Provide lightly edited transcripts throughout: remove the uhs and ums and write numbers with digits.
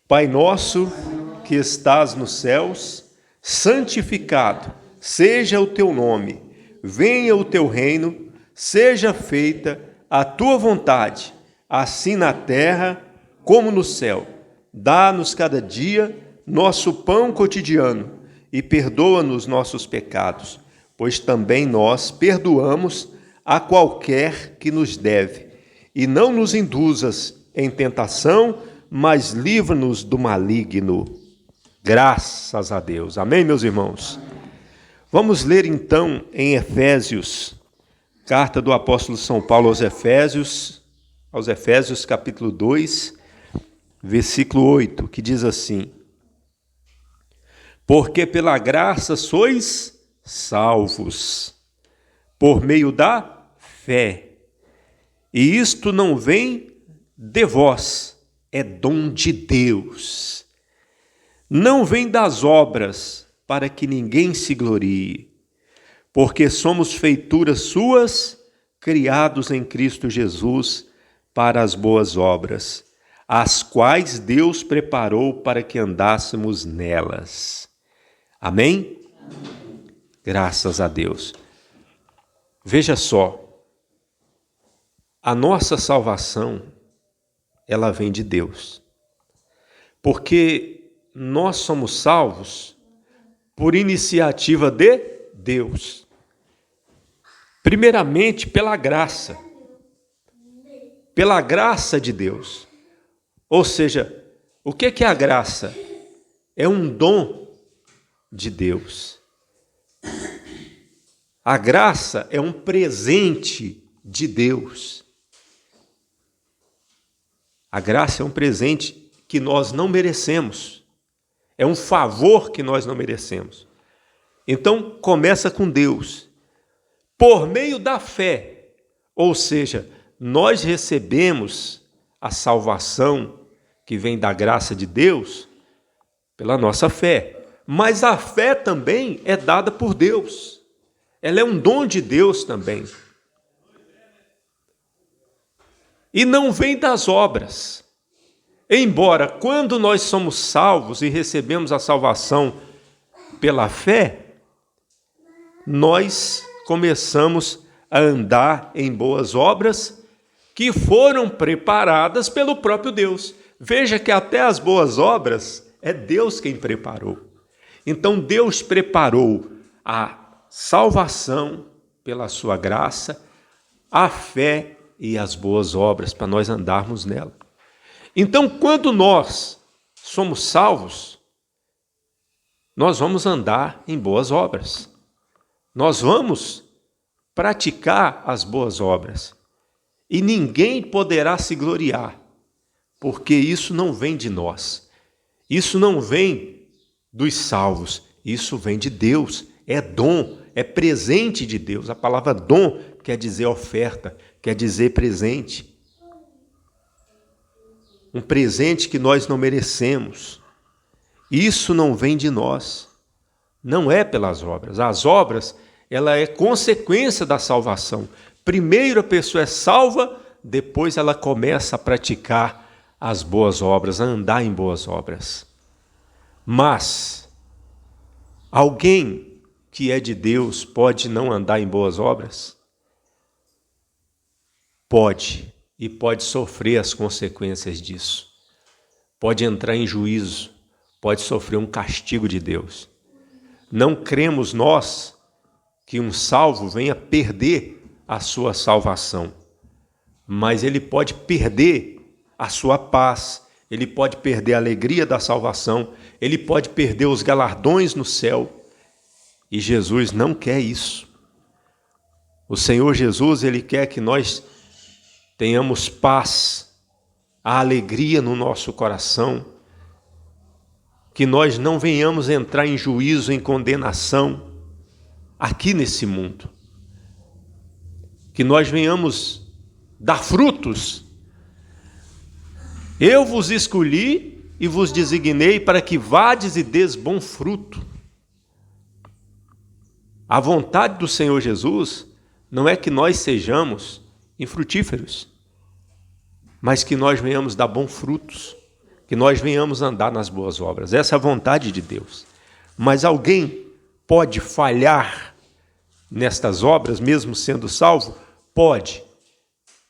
Pai nosso que estás nos céus, santificado seja o teu nome. Venha o teu reino, seja feita a tua vontade, assim na terra como no céu. Dá-nos cada dia nosso pão cotidiano e perdoa-nos nossos pecados, pois também nós perdoamos a qualquer que nos deve. E não nos induzas em tentação, mas livra-nos do maligno. Graças a Deus. Amém, meus irmãos? Vamos ler então em Efésios, carta do apóstolo São Paulo aos Efésios capítulo 2, versículo 8, que diz assim: Porque pela graça sois salvos, por meio da fé. E isto não vem de vós, é dom de Deus. Não vem das obras, para que ninguém se glorie, porque somos feituras suas, criados em Cristo Jesus para as boas obras, as quais Deus preparou para que andássemos nelas. Amém? Graças a Deus. Veja só, a nossa salvação, ela vem de Deus, porque nós somos salvos por iniciativa de Deus. Primeiramente, pela graça de Deus. Ou seja, o que é a graça? É um dom de Deus. A graça é um presente de Deus. A graça é um presente que nós não merecemos. É um favor que nós não merecemos. Então, começa com Deus. Por meio da fé. Ou seja, nós recebemos a salvação que vem da graça de Deus pela nossa fé. Mas a fé também é dada por Deus. Ela é um dom de Deus também. E não vem das obras. Embora, quando nós somos salvos e recebemos a salvação pela fé, nós começamos a andar em boas obras que foram preparadas pelo próprio Deus. Veja que até as boas obras é Deus quem preparou. Então, Deus preparou a salvação pela sua graça, a fé e as boas obras para nós andarmos nela. Então, quando nós somos salvos, nós vamos andar em boas obras. Nós vamos praticar as boas obras. E ninguém poderá se gloriar, porque isso não vem de nós. Isso não vem dos salvos. Isso vem de Deus. É dom, é presente de Deus. A palavra dom quer dizer oferta, quer dizer presente. Um presente que nós não merecemos. Isso não vem de nós. Não é pelas obras. As obras, ela é consequência da salvação. Primeiro a pessoa é salva, depois ela começa a praticar as boas obras, a andar em boas obras. Mas alguém que é de Deus pode não andar em boas obras? Pode. E pode sofrer as consequências disso. Pode entrar em juízo, pode sofrer um castigo de Deus. Não cremos nós que um salvo venha perder a sua salvação, mas ele pode perder a sua paz, ele pode perder a alegria da salvação, ele pode perder os galardões no céu, e Jesus não quer isso. O Senhor Jesus, ele quer que nós tenhamos paz, a alegria no nosso coração, que nós não venhamos entrar em juízo, em condenação, aqui nesse mundo. Que nós venhamos dar frutos. Eu vos escolhi e vos designei para que vades e des bom fruto. A vontade do Senhor Jesus não é que nós sejamos infrutíferos, mas que nós venhamos dar bons frutos, que nós venhamos andar nas boas obras. Essa é a vontade de Deus. Mas alguém pode falhar nestas obras, mesmo sendo salvo? Pode.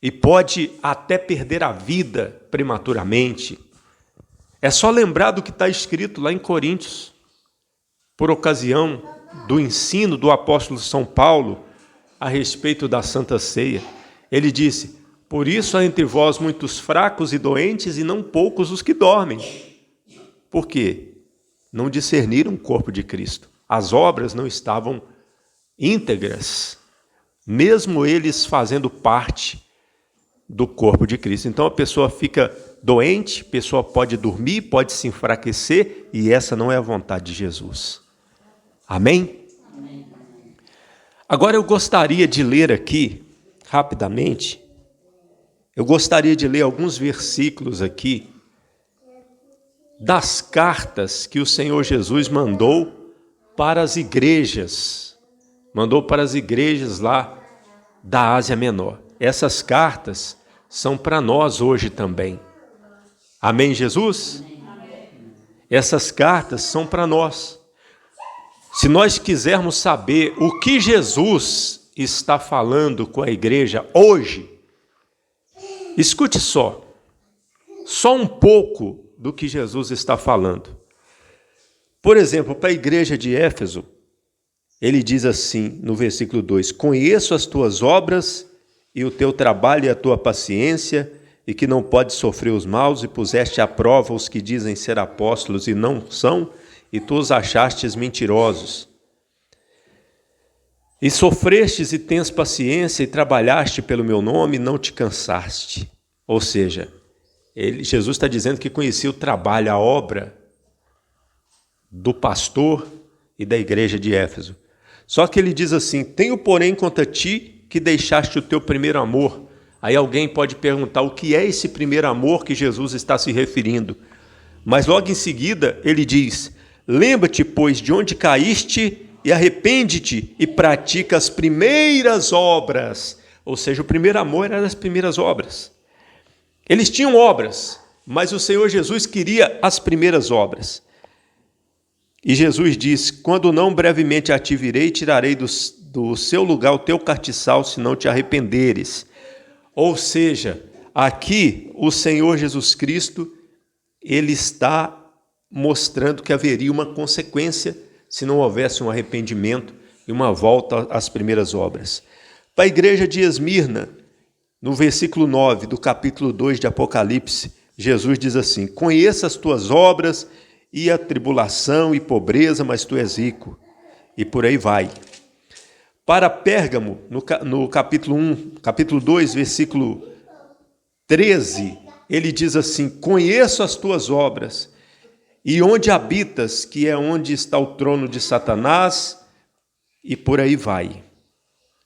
E pode até perder a vida prematuramente. É só lembrar do que está escrito lá em Coríntios, por ocasião do ensino do apóstolo São Paulo a respeito da Santa Ceia. Ele disse: por isso há entre vós muitos fracos e doentes, e não poucos os que dormem. Por quê? Não discerniram o corpo de Cristo. As obras não estavam íntegras, mesmo eles fazendo parte do corpo de Cristo. Então a pessoa fica doente, a pessoa pode dormir, pode se enfraquecer, e essa não é a vontade de Jesus. Amém? Amém. Agora eu gostaria de ler aqui, rapidamente, eu gostaria de ler alguns versículos aqui das cartas que o Senhor Jesus mandou para as igrejas. Mandou para as igrejas lá da Ásia Menor. Essas cartas são para nós hoje também. Amém, Jesus? Amém. Essas cartas são para nós. Se nós quisermos saber o que Jesus está falando com a igreja hoje, escute só um pouco do que Jesus está falando. Por exemplo, para a igreja de Éfeso, ele diz assim no versículo 2: conheço as tuas obras e o teu trabalho e a tua paciência, e que não podes sofrer os maus, e puseste à prova os que dizem ser apóstolos e não são, e tu os achastes mentirosos. E sofrestes e tens paciência, e trabalhaste pelo meu nome, e não te cansaste. Ou seja, Jesus está dizendo que conhecia o trabalho, a obra do pastor e da igreja de Éfeso. Só que ele diz assim: tenho porém contra ti que deixaste o teu primeiro amor. Aí alguém pode perguntar o que é esse primeiro amor que Jesus está se referindo. Mas logo em seguida ele diz: lembra-te, pois, de onde caíste, e arrepende-te e pratica as primeiras obras. Ou seja, o primeiro amor era as primeiras obras. Eles tinham obras, mas o Senhor Jesus queria as primeiras obras. E Jesus diz: quando não, brevemente a ti virei e tirarei do seu lugar o teu castiçal, se não te arrependeres. Ou seja, aqui o Senhor Jesus Cristo, ele está mostrando que haveria uma consequência se não houvesse um arrependimento e uma volta às primeiras obras. Para a igreja de Esmirna, no versículo 9 do capítulo 2 de Apocalipse, Jesus diz assim: conheça as tuas obras e a tribulação e pobreza, mas tu és rico. E por aí vai. Para Pérgamo, no capítulo 2, versículo 13, ele diz assim: conheço as tuas obras, e onde habitas, que é onde está o trono de Satanás, e por aí vai.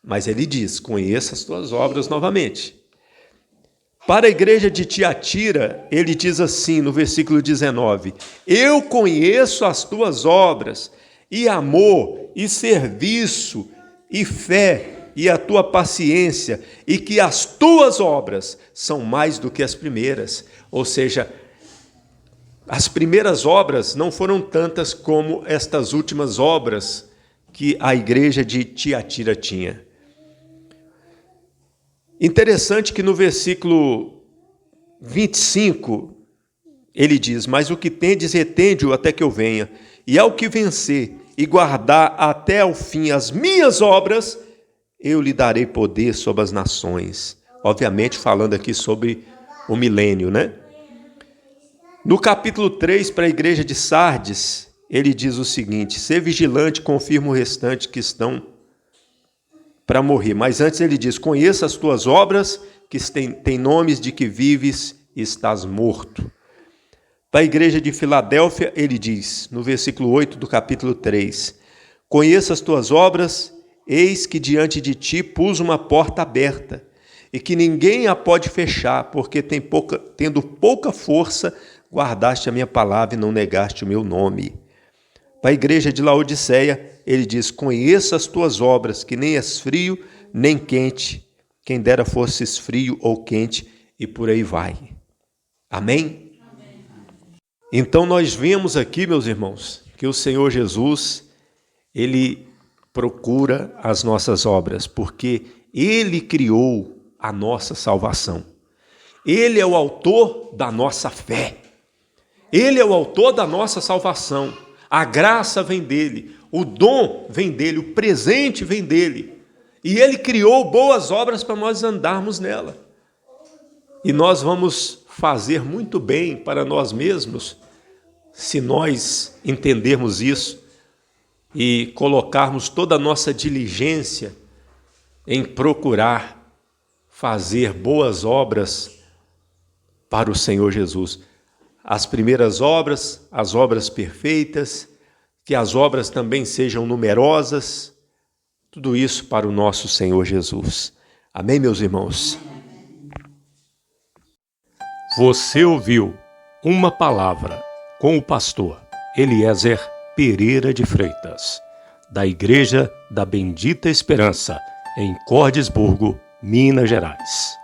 Mas ele diz: conheça as tuas obras novamente. Para a igreja de Tiatira, ele diz assim, no versículo 19: eu conheço as tuas obras, e amor, e serviço, e fé, e a tua paciência, e que as tuas obras são mais do que as primeiras. Ou seja, as primeiras obras não foram tantas como estas últimas obras que a igreja de Tiatira tinha. Interessante que no versículo 25, ele diz: mas o que tendes, retende-o até que eu venha, e ao que vencer e guardar até ao fim as minhas obras, eu lhe darei poder sobre as nações. Obviamente falando aqui sobre o milênio, né? No capítulo 3, para a igreja de Sardes, ele diz o seguinte: ser vigilante, confirma o restante que estão para morrer. Mas antes ele diz: conheça as tuas obras, que tem nomes de que vives e estás morto. Para a igreja de Filadélfia, ele diz, no versículo 8 do capítulo 3, conheça as tuas obras, eis que diante de ti pus uma porta aberta, e que ninguém a pode fechar, porque tendo pouca força, guardaste a minha palavra e não negaste o meu nome. Para a igreja de Laodiceia, ele diz: conheça as tuas obras, que nem és frio, nem quente. Quem dera fosses frio ou quente, e por aí vai. Amém? Amém. Então nós vemos aqui, meus irmãos, que o Senhor Jesus, Ele procura as nossas obras, porque Ele criou a nossa salvação. Ele é o autor da nossa fé. Ele é o autor da nossa salvação. A graça vem dele, o dom vem dele, o presente vem dele. E Ele criou boas obras para nós andarmos nela. E nós vamos fazer muito bem para nós mesmos, se nós entendermos isso e colocarmos toda a nossa diligência em procurar fazer boas obras para o Senhor Jesus. As primeiras obras, as obras perfeitas, que as obras também sejam numerosas, tudo isso para o nosso Senhor Jesus. Amém, meus irmãos? Você ouviu uma palavra com o pastor Eliezer Pereira de Freitas, da Igreja da Bendita Esperança, em Cordisburgo, Minas Gerais.